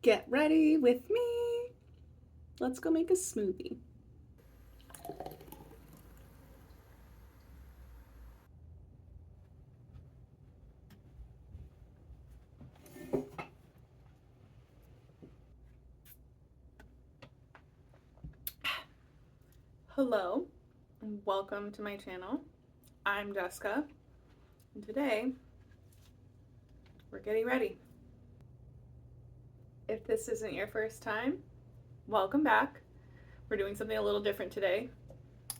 Get ready with me. Let's go make a smoothie. Hello, and welcome to my channel. I'm Jessica, and today we're getting ready. If this isn't your first time, welcome back. We're doing something a little different today.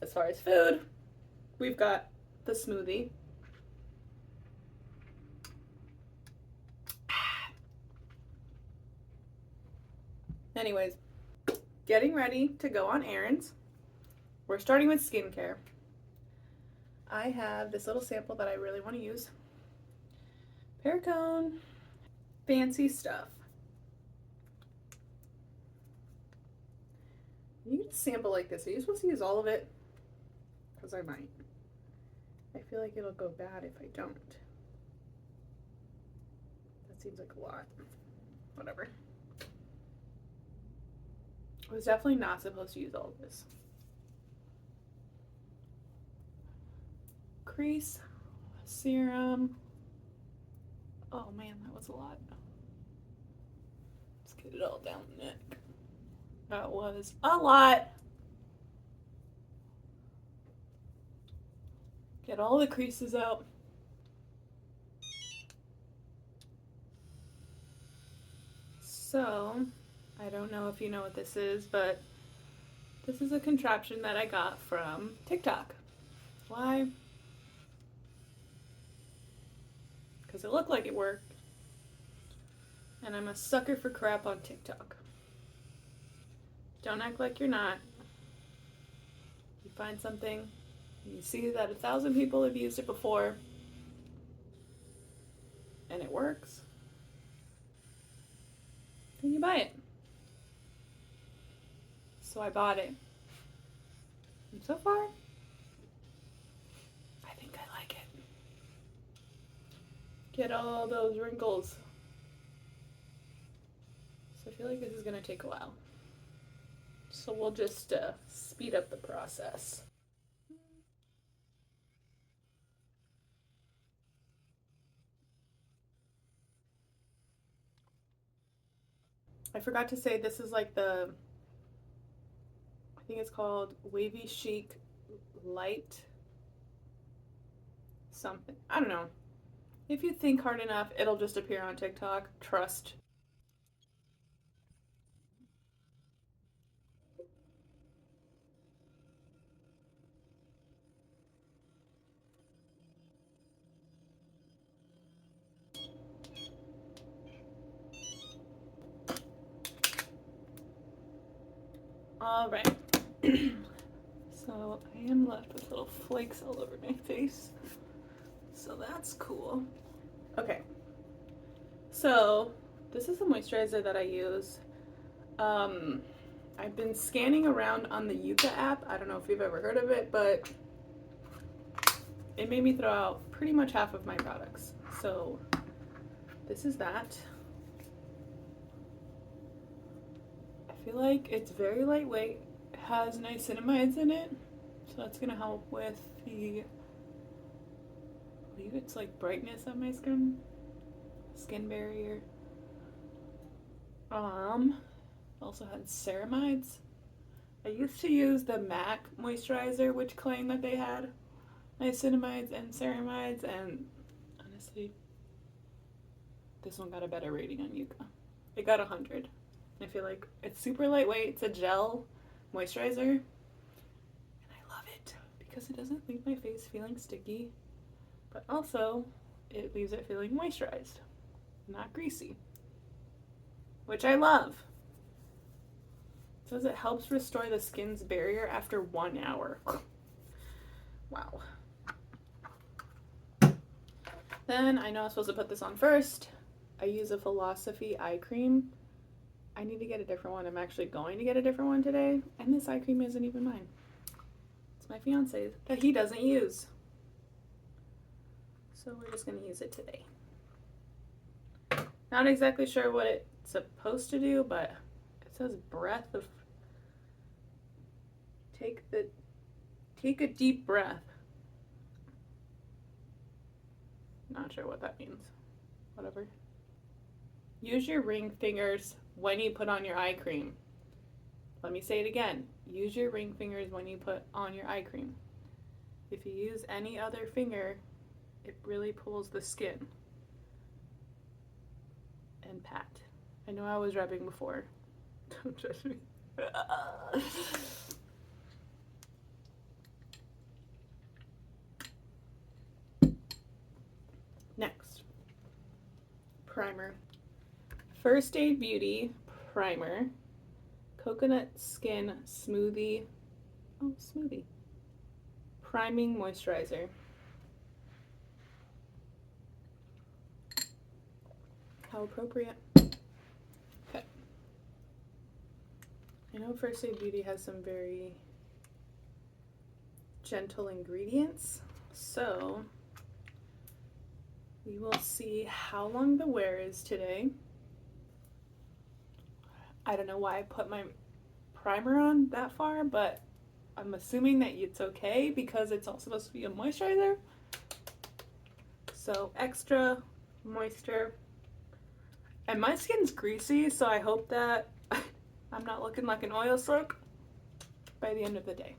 As far as food, we've got the smoothie. Anyways, getting ready to go on errands. We're starting with skincare. I have this little sample that I really want to use. Perricone, fancy stuff. You get a sample like this. Are you supposed to use all of it? Because I might. I feel like it'll go bad if I don't. That seems like a lot. Whatever. I was definitely not supposed to use all of this. Crease, serum. Oh man, that was a lot. Let's get it all down the neck. That was a lot. Get all the creases out. So, I don't know if you know what this is, but this is a contraption that I got from TikTok. Why? Because it looked like it worked. And I'm a sucker for crap on TikTok. Don't act like you're not. You find something, you see that 1,000 people have used it before, and it works, then you buy it. So I bought it. And so far, I think I like it. Get all those wrinkles. So I feel like this is going to take a while. So we'll just speed up the process. I forgot to say this is like I think it's called Wavy Chic Light something. I don't know. If you think hard enough, it'll just appear on TikTok. Trust. All right. So I am left with little flakes all over my face. So that's cool. Okay. So this is a moisturizer that I use. I've been scanning around on the Yuka app. I don't know if you've ever heard of it, but it made me throw out pretty much half of my products. So this is that. I feel like it's very lightweight. It has niacinamides in it, so that's gonna help with the, I believe it's like brightness of my skin barrier. Also had ceramides. I used to use the M.A.C moisturizer, which claimed that they had niacinamides and ceramides, and honestly, this one got a better rating on Yuka. It got 100. I feel like it's super lightweight. It's a gel moisturizer, and I love it because it doesn't leave my face feeling sticky, but also it leaves it feeling moisturized, not greasy, which I love. It says it helps restore the skin's barrier after 1 hour. Wow. Then I know I'm supposed to put this on first. I use a Philosophy eye cream. I need to get a different one. I'm actually going to get a different one today. And this eye cream isn't even mine. It's my fiance's that he doesn't use. So we're just going to use it today. Not exactly sure what it it's supposed to do, but it says breath of, take a deep breath. Not sure what that means. Whatever. Use your ring fingers when you put on your eye cream. Let me say it again. Use your ring fingers when you put on your eye cream. If you use any other finger, it really pulls the skin. And pat. I know I was rubbing before. Don't judge me. Next, primer. First Aid Beauty primer, coconut skin smoothie. Oh, smoothie. Priming moisturizer. How appropriate. Okay. I know First Aid Beauty has some very gentle ingredients, so we will see how long the wear is today. I don't know why I put my primer on that far, but I'm assuming that it's okay because it's all supposed to be a moisturizer. So extra moisture. And my skin's greasy, so I hope that I'm not looking like an oil slick by the end of the day.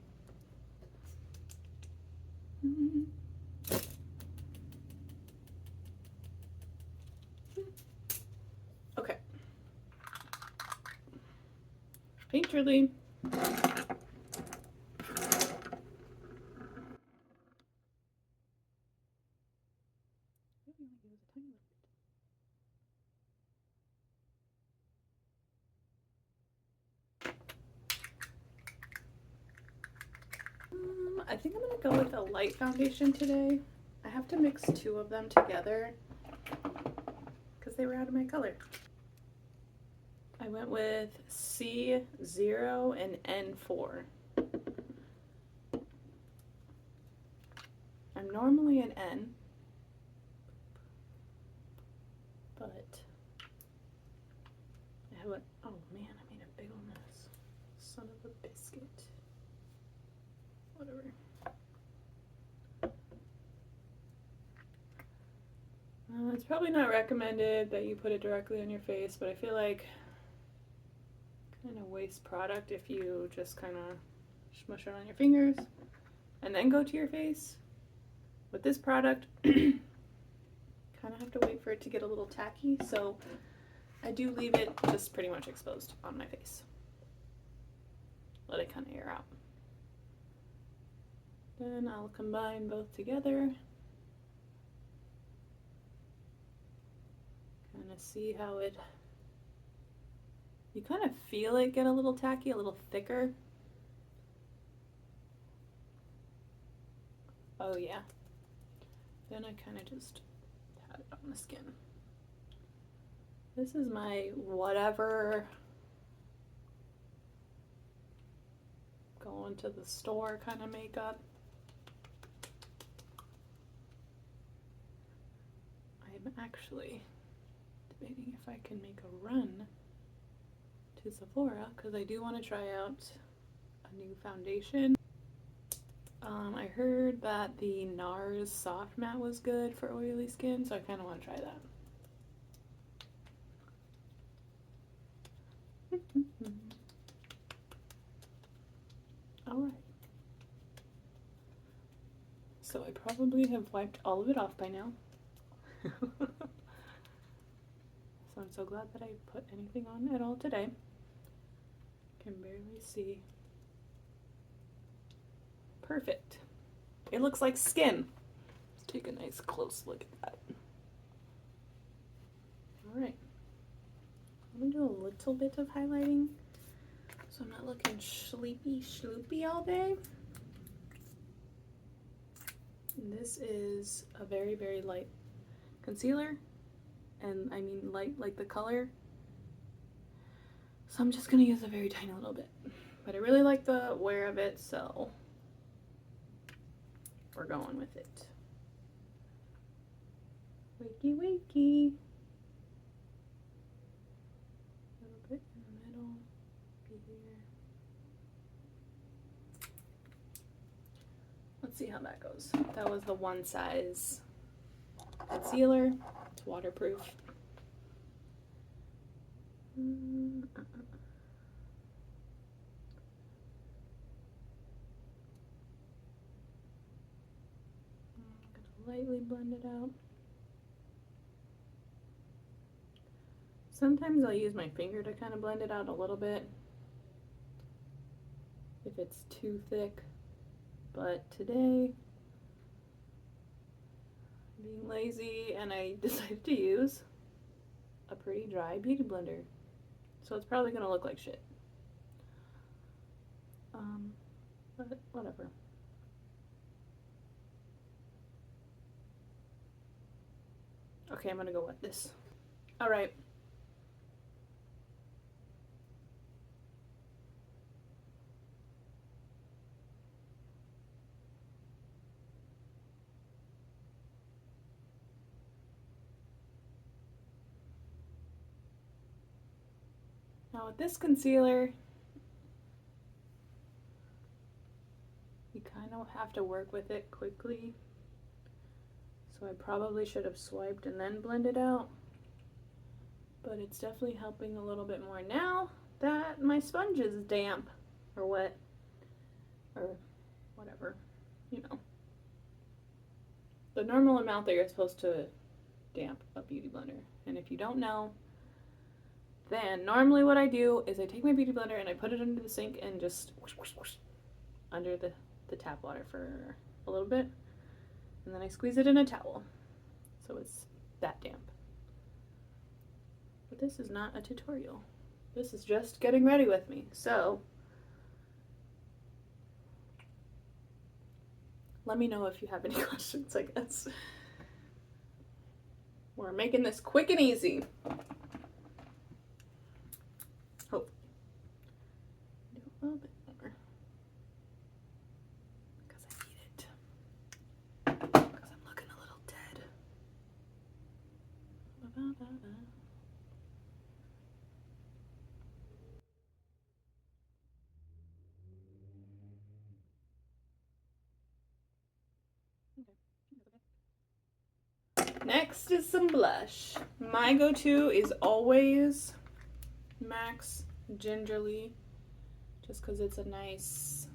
Okay. Painterly. I think I'm gonna go with a light foundation today. I have to mix two of them together because they were out of my color. I went with C0 and N4. I'm normally an N, but I have a, oh man, I made a big old mess. Son of a biscuit. Whatever. It's probably not recommended that you put it directly on your face, but I feel like kind of waste product if you just kind of smush it on your fingers and then go to your face. With this product, kind of have to wait for it to get a little tacky, so I do leave it just pretty much exposed on my face. Let it kind of air out. Then I'll combine both together. Kind of see how it, you kind of feel it get a little tacky, a little thicker. Oh yeah. Then I kind of just pat it on the skin. This is my whatever going to the store kind of makeup. I'm actually debating if I can make a run to Sephora because I do want to try out a new foundation. I heard that the NARS Soft Matte was good for oily skin, so I kind of want to try that. Alright. So I probably have wiped all of it off by now. So I'm so glad that I put anything on at all today. Can barely see. Perfect. It looks like skin. Let's take a nice close look at that. Alright. I'm going to do a little bit of highlighting so I'm not looking sleepy sloopy all day. And this is a very, very light concealer. And I mean light like the color. So I'm just going to use a very tiny little bit. But I really like the wear of it, so we're going with it. Wakey, wakey. let's see how that goes. That was the One Size concealer. It's waterproof. Lightly blend it out. Sometimes I'll use my finger to kind of blend it out a little bit if it's too thick, but today I'm being lazy and I decided to use a pretty dry beauty blender, so it's probably gonna look like shit, but whatever. Okay, I'm gonna go wet this. All right. Now with this concealer, you kind of have to work with it quickly. So I probably should have swiped and then blended out, but it's definitely helping a little bit more now that my sponge is damp or wet or whatever, you know. The normal amount that you're supposed to damp a beauty blender. And if you don't know, then normally what I do is I take my beauty blender and I put it under the sink and just whoosh, whoosh, whoosh, under the tap water for a little bit. And then I squeeze it in a towel, so it's that damp. But this is not a tutorial. This is just getting ready with me. So let me know if you have any questions, I guess. We're making this quick and easy. Hope. Do a little bit more. Because I need it. Because I'm looking a little dead. Next is some blush. My go-to is always M.A.C Gingerly, just because it's a nice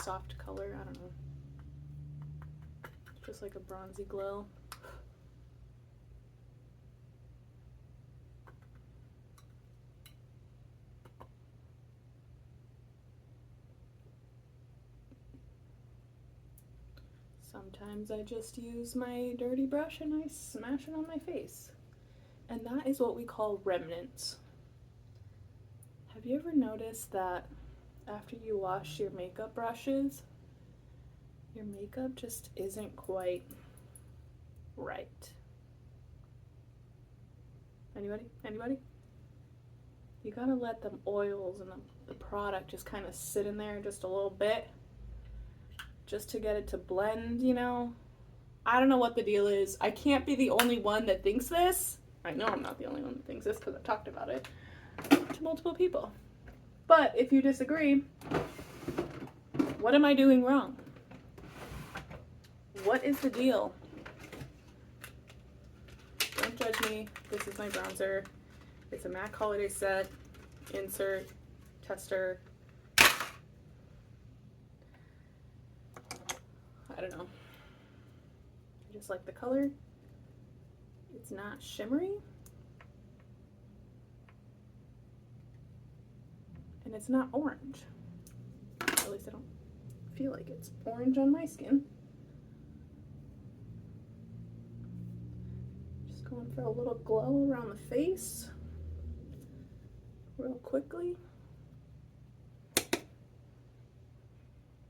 soft color. I don't know, just like a bronzy glow. Sometimes I just use my dirty brush and I smash it on my face. And that is what we call remnants. Have you ever noticed that after you wash your makeup brushes, your makeup just isn't quite right? Anybody? Anybody? You gotta let the oils and the product just kind of sit in there just a little bit, just to get it to blend, you know? I don't know what the deal is. I can't be the only one that thinks this. I know I'm not the only one that thinks this because I've talked about it to multiple people. But if you disagree, what am I doing wrong? What is the deal? Don't judge me. This is my bronzer. It's a M.A.C holiday set. Insert, tester. I don't know. I just like the color. It's not shimmery. And it's not orange. At least I don't feel like it's orange on my skin. Just going for a little glow around the face real quickly.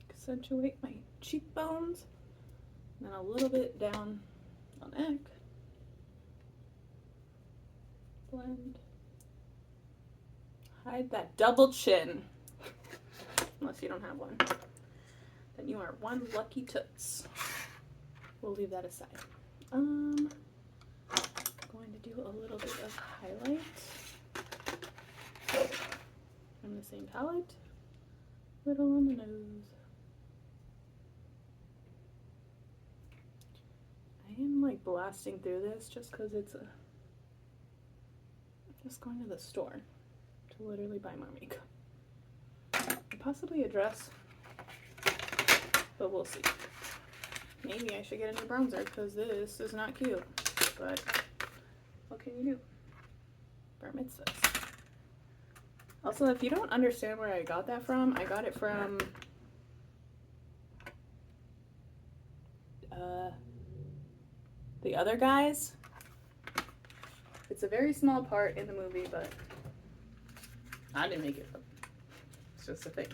Accentuate my cheekbones, and then a little bit down on the neck. Blend. Hide that double chin. Unless you don't have one. Then you are one lucky toots. We'll leave that aside. Going to do a little bit of highlight from the same palette. little on the nose. I am like blasting through this just because it's a... just going to the store to literally buy more makeup. Possibly a dress, but we'll see. Maybe I should get a new bronzer because this is not cute, but what can you do? Bar mitzvahs. Also, if you don't understand where I got that from, I got it from The Other Guys. It's a very small part in the movie, but I didn't make it up. It's just a thing.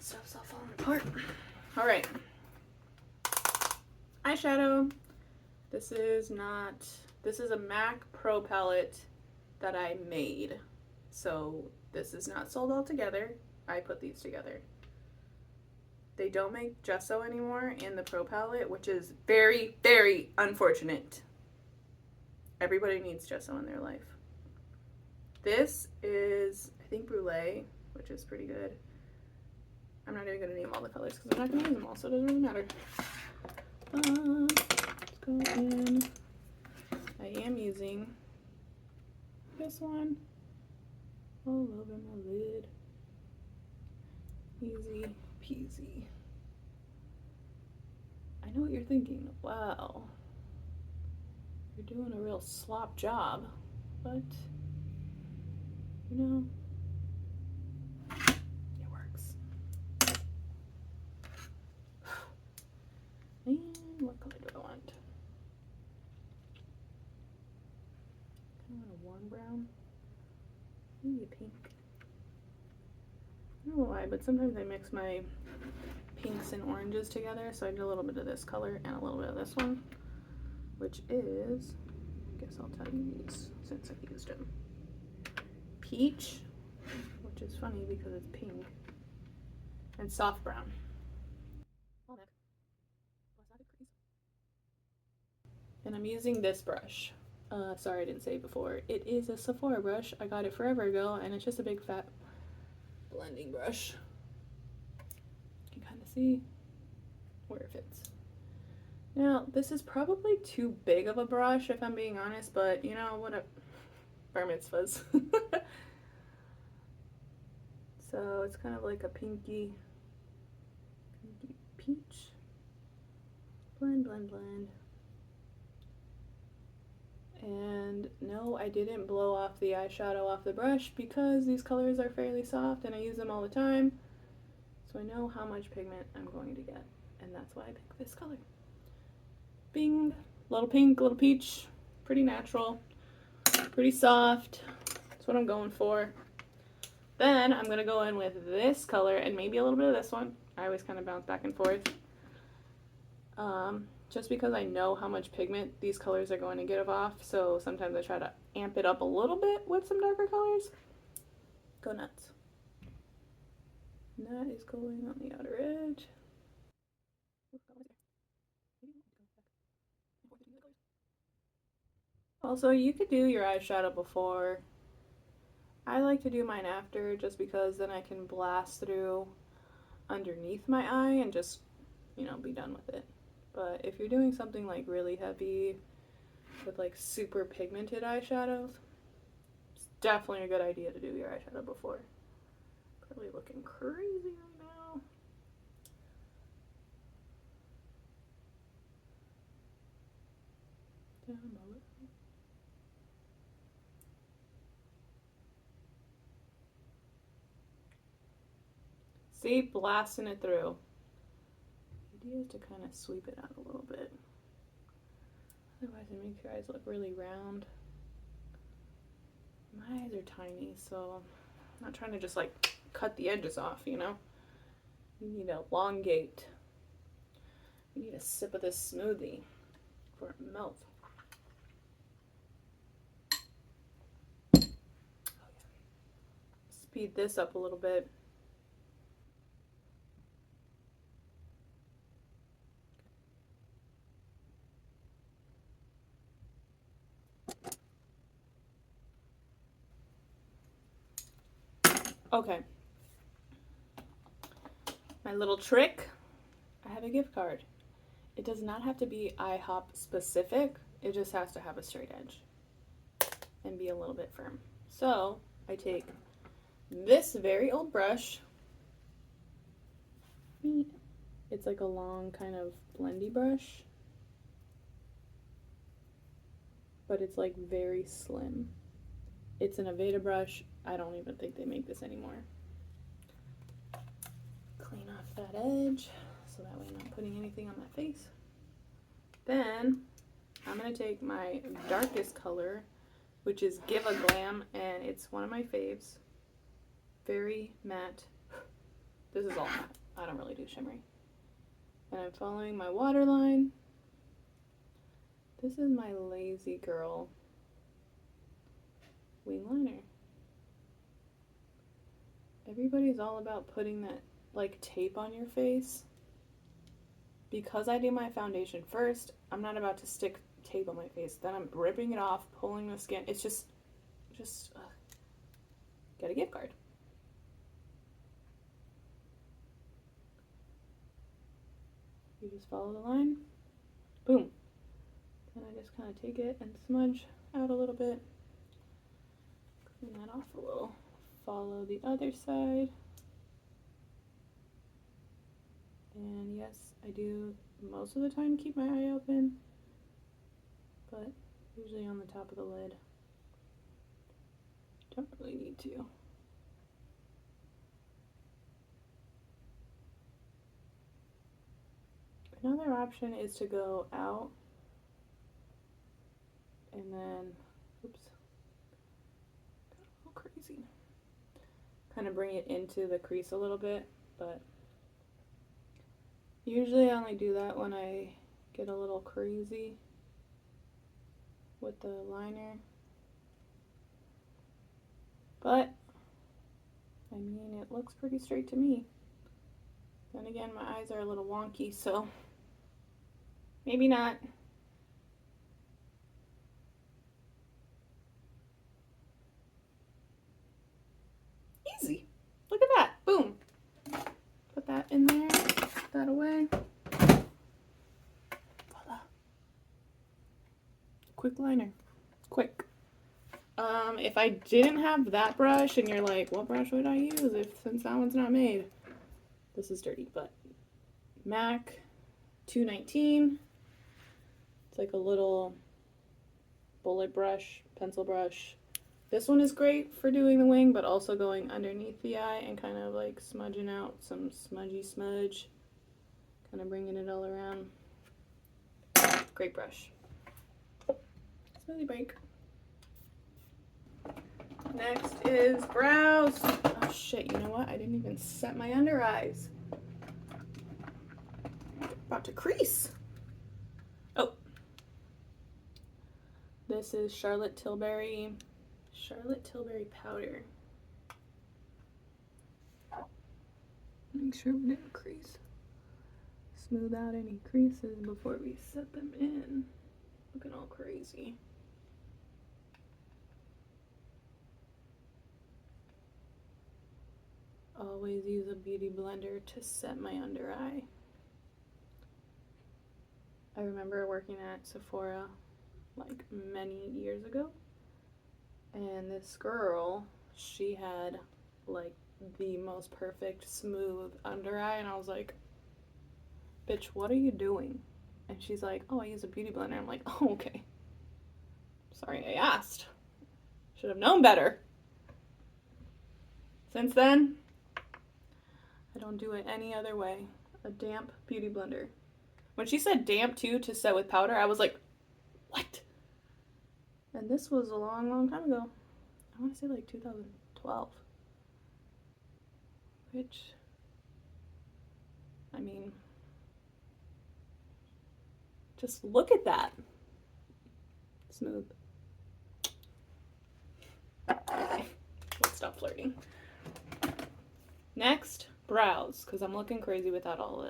Stuff's all falling apart. All right. Eyeshadow. This is a MAC Pro palette that I made. So this is not sold all together. I put these together. They don't make gesso anymore in the Pro palette, which is very, very unfortunate. Everybody needs gesso in their life. This is, I think, Brule, which is pretty good. I'm not even going to name all the colors because I'm not going to use them all, so it doesn't really matter. Let's go in. I am using this one all over my lid. Easy peasy. I know what you're thinking. Wow, you're doing a real slop job, but you know, it works. And what color do I want? I want a warm brown. Maybe a pink. I don't know why, but sometimes I mix my pinks and oranges together, so I did a little bit of this color and a little bit of this one, which is, I guess I'll tell you these since I've used them. Peach, which is funny because it's pink, and soft brown. And I'm using this brush. Sorry I didn't say it before. It is a Sephora brush. I got it forever ago, and it's just a big fat blending brush. You can kind of see where it fits. Now, this is probably too big of a brush if I'm being honest, but you know what? Bar mitzvahs. So it's kind of like a pinky peach. Blend, blend, blend. And no, I didn't blow off the eyeshadow off the brush because these colors are fairly soft and I use them all the time. So I know how much pigment I'm going to get, and that's why I picked this color. Bing, little pink, little peach, pretty natural, pretty soft. That's what I'm going for. Then I'm gonna go in with this color and maybe a little bit of this one. I always kind of bounce back and forth. Just because I know how much pigment these colors are going to give off, so sometimes I try to amp it up a little bit with some darker colors. Go nuts. And that is going on the outer edge. Also, you could do your eyeshadow before. I like to do mine after just because then I can blast through underneath my eye and just, you know, be done with it. But if you're doing something like really heavy with like super pigmented eyeshadows, it's definitely a good idea to do your eyeshadow before. Probably looking crazy right now. Down my lip. See, blasting it through. The idea is to kind of sweep it out a little bit. Otherwise it makes your eyes look really round. My eyes are tiny, so I'm not trying to just like cut the edges off, you know? You need to elongate. You need a sip of this smoothie before it melts. Speed this up a little bit. Okay. My little trick, I have a gift card. It does not have to be IHOP specific. It just has to have a straight edge and be a little bit firm. So I take this very old brush. It's like a long kind of blendy brush, but it's like very slim. It's an Aveda brush. I don't even think they make this anymore. Clean off that edge so that way I'm not putting anything on my face. Then I'm going to take my darkest color, which is Give a Glam, and it's one of my faves. Very matte. This is all matte. I don't really do shimmery. And I'm following my waterline. This is my Lazy Girl wing liner. Everybody's all about putting that like tape on your face. Because I do my foundation first, I'm not about to stick tape on my face. Then I'm ripping it off, pulling the skin. It's just get a gift card. You just follow the line, boom. Then I just kind of take it and smudge out a little bit. Clean that off a little. Follow the other side. And yes, I do most of the time keep my eye open, but usually on the top of the lid. Don't really need to. Another option is to go out and then, oops, got a little crazy. Kind of bring it into the crease a little bit, but usually I only do that when I get a little crazy with the liner. But, I mean, it looks pretty straight to me. Then again, my eyes are a little wonky, so maybe not. Easy. Look at that. Boom. Put that in there. Put that away. Voila. Quick liner. Quick. If I didn't have that brush and you're like, what brush would I use since that one's not made? This is dirty, but M.A.C 219. It's like a little bullet brush, pencil brush. This one is great for doing the wing, but also going underneath the eye and kind of like smudging out some smudgy smudge. Kind of bringing it all around. Great brush. Smoothie break. Next is brows. Oh shit, you know what? I didn't even set my under eyes. About to crease. Oh. This is Charlotte Tilbury powder. Make sure we didn't crease. Smooth out any creases before we set them in. Looking all crazy. Always use a beauty blender to set my under eye. I remember working at Sephora like many years ago, and this girl, she had like the most perfect smooth under eye, and I was like, bitch, what are you doing? And she's like, oh, I use a beauty blender. I'm like, oh, okay. Sorry I asked. Should have known better. Since then, I don't do it any other way. A damp beauty blender. When she said damp too to set with powder, I was like, what? And this was a long, long time ago. I want to say like 2012. Which, I mean, just look at that. Smooth. Okay, let's stop flirting. Next, brows, because I'm looking crazy without all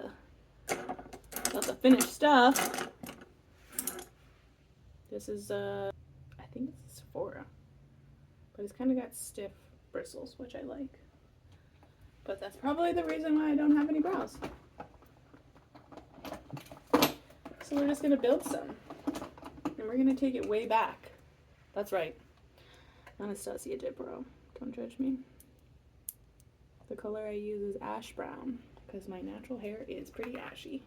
the finished stuff. This is, I think it's Sephora, but it's kind of got stiff bristles, which I like. But that's probably the reason why I don't have any brows. So we're just gonna build some. And we're gonna take it way back. That's right. Anastasia did brow. Don't judge me. The color I use is ash brown because my natural hair is pretty ashy.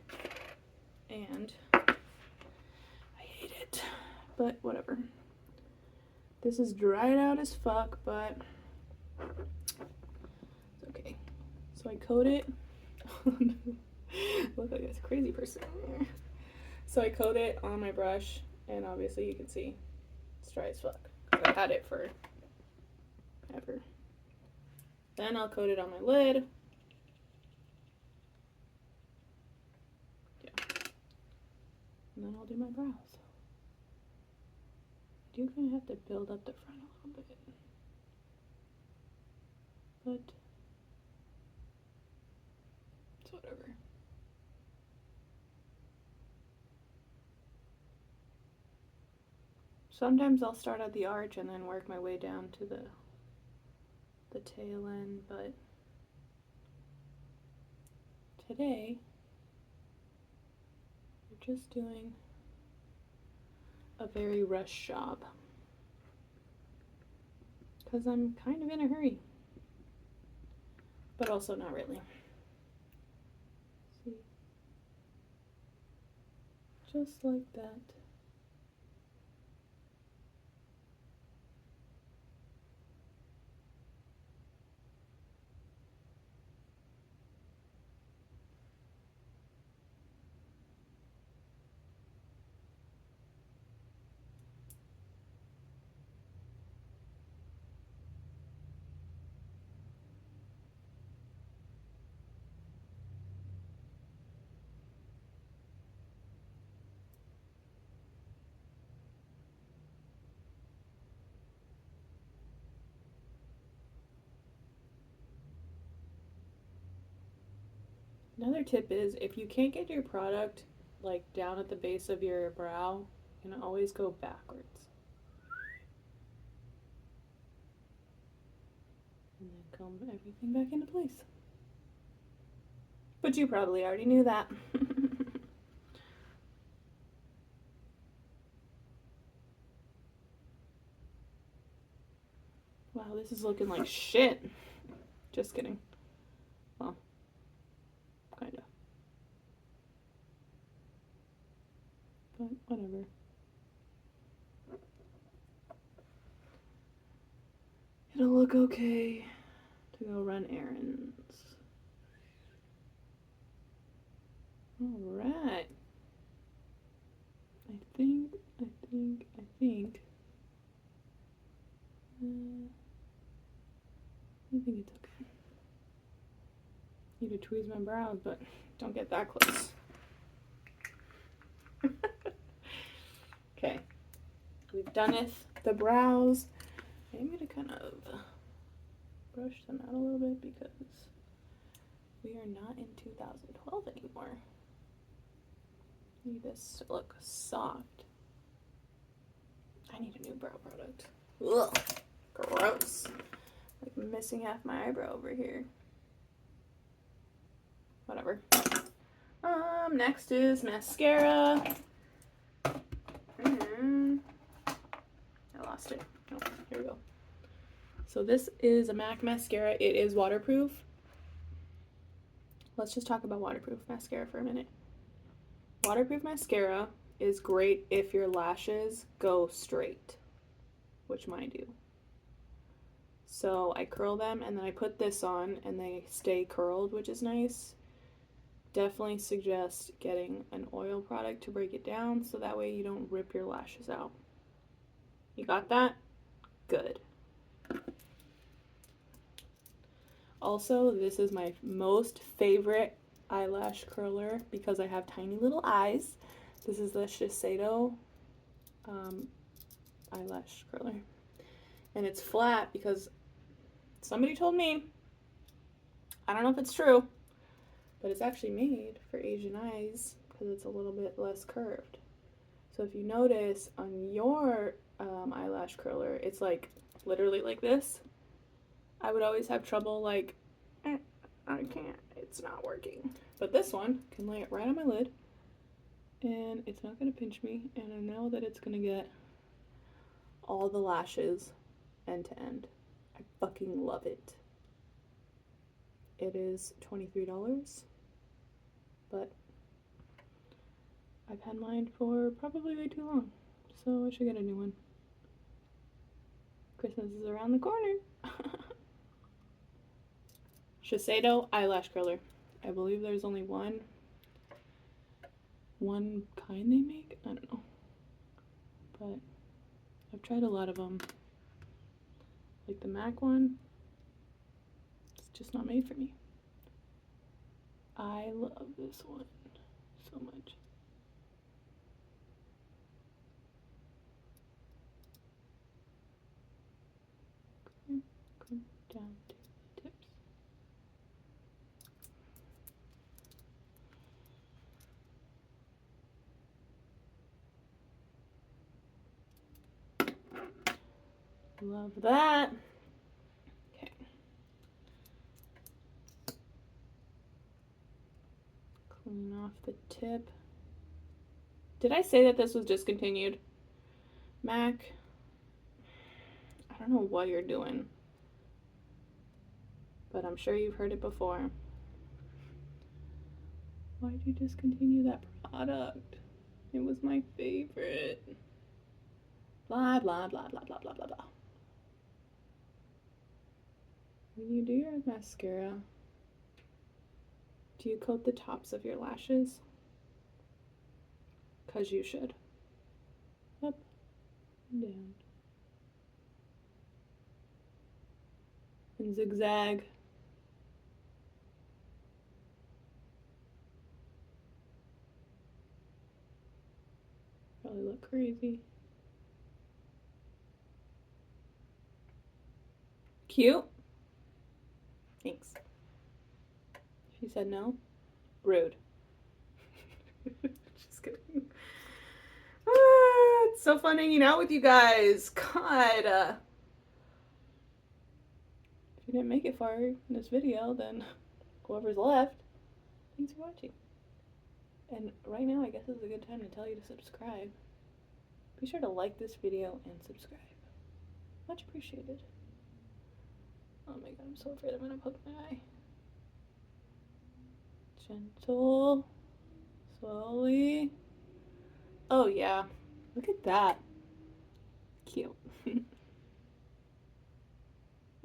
And I hate it. But whatever. This is dried out as fuck, but it's okay. So I coat it. Look like this crazy person. So I coat it on my brush, and obviously you can see it's dry as fuck. I've had it for ever. Then I'll coat it on my lid. Yeah. And then I'll do my brows. I do kind of have to build up the front a little bit. But it's whatever. Sometimes I'll start at the arch and then work my way down to the tail end, but today we're just doing a very rush job because I'm kind of in a hurry, but also not really. See, just like that. Another tip is if you can't get your product like down at the base of your brow, you can always go backwards. And then comb everything back into place. But you probably already knew that. Wow, this is looking like shit. Just kidding. Well, kind of. But whatever. It'll look okay to go run errands. Alright. I think. I think it's okay. Need to tweeze my brows, but don't get that close. Okay. We've done it. The brows. I'm gonna kind of brush them out a little bit because we are not in 2012 anymore. Need this to look soft. I need a new brow product. Ugh, gross. Like missing half my eyebrow over here. Whatever. Next is mascara. I lost it. Oh, here we go. So this is a M.A.C mascara. It is waterproof. Let's just talk about waterproof mascara for a minute. Waterproof mascara is great if your lashes go straight, which mine do. So I curl them and then I put this on and they stay curled, which is nice. Definitely suggest getting an oil product to break it down so that way you don't rip your lashes out. You got that? Good. Also, this is my most favorite eyelash curler because I have tiny little eyes. This is the Shiseido eyelash curler. And it's flat because somebody told me, I don't know if it's true, but it's actually made for Asian eyes because it's a little bit less curved. So if you notice on your eyelash curler, it's like literally like this. I would always have trouble like I can't. It's not working. But this one can lay it right on my lid. And it's not going to pinch me. And I know that it's going to get all the lashes end to end. I fucking love it. It is $23. But I've had mine for probably way too long. So I should get a new one. Christmas is around the corner. Shiseido eyelash curler. I believe there's only one kind they make. I don't know. But I've tried a lot of them. Like the M.A.C one. It's just not made for me. I love this one so much. Come down to the tips. Love that. Okay. Clean off the tip. Did I say that this was discontinued? M.A.C, I don't know what you're doing, but I'm sure you've heard it before. Why'd you discontinue that product? It was my favorite. Blah, blah, blah, blah, blah, blah, blah, blah. When you do your mascara, do you coat the tops of your lashes? 'Cause you should. Up and down. And zigzag. Probably look crazy. Cute? Thanks. She said no. Rude. Just kidding. It's so fun hanging out with you guys. God. If you didn't make it far in this video, then whoever's left, thanks for watching. And right now, I guess is a good time to tell you to subscribe. Be sure to like this video and subscribe. Much appreciated. Oh my god, I'm so afraid I'm gonna poke my eye. Gentle. Slowly. Oh yeah. Look at that. Cute. A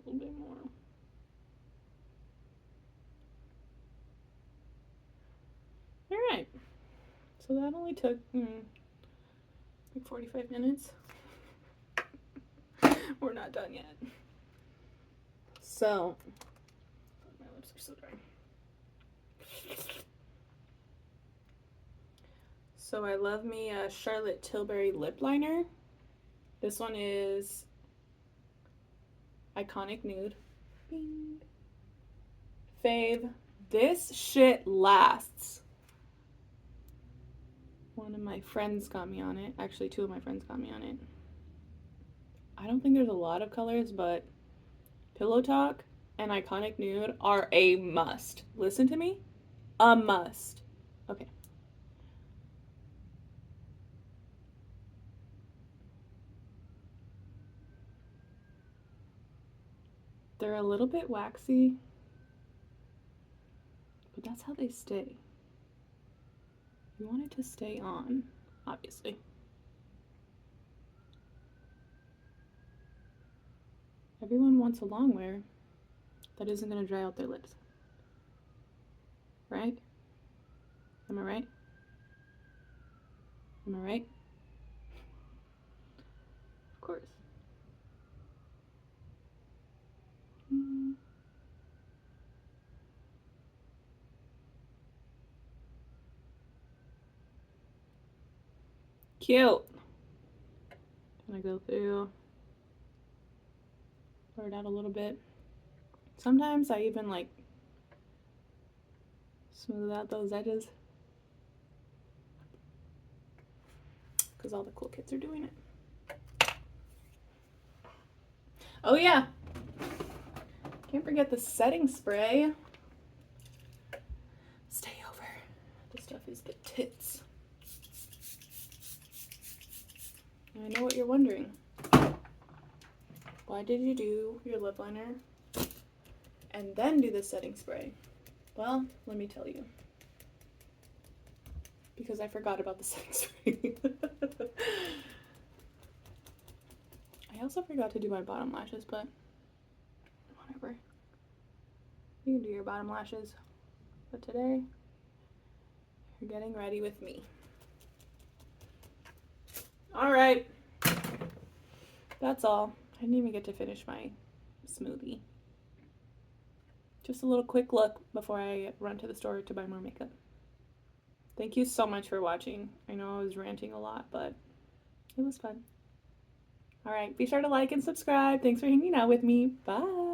little bit more. Alright. So that only took like 45 minutes. We're not done yet. So, my lips are so dry. So I love me a Charlotte Tilbury lip liner. This one is Iconic Nude. Bing. Fave. This shit lasts. One of my friends got me on it. Actually, two of my friends got me on it. I don't think there's a lot of colors, but Pillow Talk and Iconic Nude are a must. Listen to me. A must. Okay. They're a little bit waxy, but that's how they stay. You want it to stay on, obviously. Everyone wants a long wear that isn't going to dry out their lips. Right? Am I right? Am I right? Of course. Cute. Gonna go through, blur it out a little bit. Sometimes I even like smooth out those edges because all the cool kids are doing it. Oh yeah, can't forget the setting spray. tits. And I know what you're wondering. Why did you do your lip liner and then do the setting spray? Well, let me tell you. Because I forgot about the setting spray. I also forgot to do my bottom lashes, but whatever. You can do your bottom lashes. But today, you're getting ready with me. Alright. That's all. I didn't even get to finish my smoothie. Just a little quick look before I run to the store to buy more makeup. Thank you so much for watching. I know I was ranting a lot, but it was fun. Alright, be sure to like and subscribe. Thanks for hanging out with me. Bye!